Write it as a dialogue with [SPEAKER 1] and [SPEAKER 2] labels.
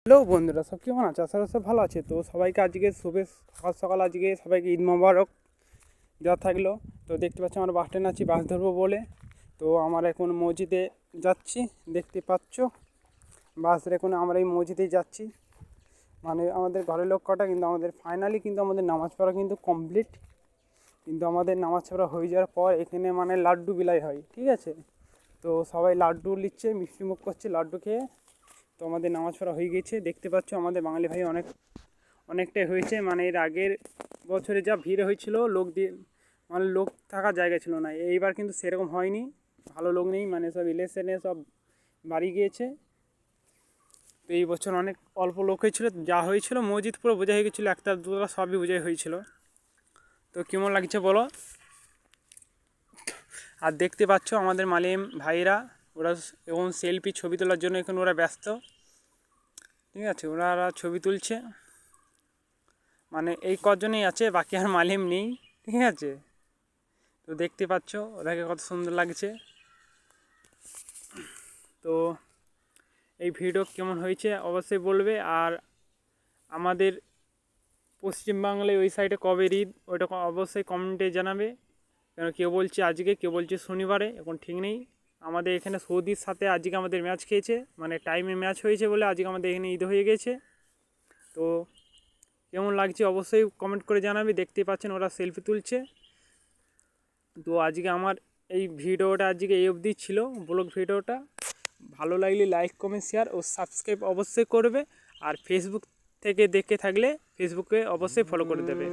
[SPEAKER 1] Hello বন্ধুরা, সব কেমন আছে? আশা করি সব ভালো আছে। তো সবাইকে আজকে সকাল সকাল আজকে সবাইকে ঈদ মোবারক দেওয়া থাকলো। তো দেখতে পাচ্ছি আমরা বাস স্ট্যান্ড আছি, বাস ধরবো বলে। তো আমরা এখন মসজিদে যাচ্ছি, দেখতে পাচ্ছ। বাস এখন আমরা এই মসজিদেই যাচ্ছি, মানে আমাদের ঘরের লোক কটা, কিন্তু আমাদের ফাইনালি কিন্তু আমাদের নামাজ পড়া কিন্তু কমপ্লিট। কিন্তু আমাদের নামাজ পড়া হয়ে যাওয়ার পর এখানে মানে লাড্ডু বিলাই হয়, ঠিক আছে? তো সবাই লাড্ডু নিচ্ছে, মিষ্টিমুখ করছে লাড্ডু খেয়ে। তো আমাদের নামাজ পড়া হয়ে গেছে, দেখতে পাচ্ছ আমাদের বাঙালি ভাই অনেকটাই হয়েছে। মানে এর আগের বছরে যা ভিড় হয়েছিল, লোক দিয়ে মানে লোক থাকার জায়গা ছিল না। এইবার কিন্তু সেরকম হয়নি, ভালো লোক নেই, মানে সব ইলেকশনে সব বাড়ি গিয়েছে। তো এই বছর অনেক অল্প লোক হয়েছিল, যা হয়েছিল মসজিদ পুরো বোঝা হয়ে গেছিলো, একটা দুটো সবই বোঝাই হয়েছিল। তো কেমন লাগছে বলো? আর দেখতে পাচ্ছ আমাদের মালিম ভাইরা, ওরা এখন সেলফি ছবি তোলার জন্য এখন ওরা ব্যস্ত, ঠিক আছে? ওরা ছবি তুলছে, মানে এই কজনই আছে, বাকি আর মালিম নেই, ঠিক আছে? তো দেখতে পাচ্ছ ওদেরকে কত সুন্দর লাগছে। তো এই ভিডিও কেমন হয়েছে অবশ্যই বলবে। আর আমাদের পশ্চিমবাংলায় ওই সাইডে কবে ঈদ ওইটা অবশ্যই কমেন্টে জানাবে। কেন কেউ বলছে আজকে, কেউ বলছে শনিবারে, এখন ঠিক নেই। আমাদের এখানে সৌদির সাথে আজকে আমাদের ম্যাচ খেয়েছে, মানে টাইমে ম্যাচ হয়েছে বলে আজকে আমাদের এখানে ঈদ হয়ে গেছে। তো কেমন লাগছে অবশ্যই কমেন্ট করে জানাবি। দেখতে পাচ্ছেন ওরা সেলফি তুলছে। তো আজকে আমার এই ভিডিওটা আজকে এই অবধি ছিল, ব্লগ ভিডিওটা। ভালো লাগলে লাইক কমেন্ট শেয়ার ও সাবস্ক্রাইব অবশ্যই করবে। আর ফেসবুক থেকে দেখে থাকলে ফেসবুকে অবশ্যই ফলো করে দেবে।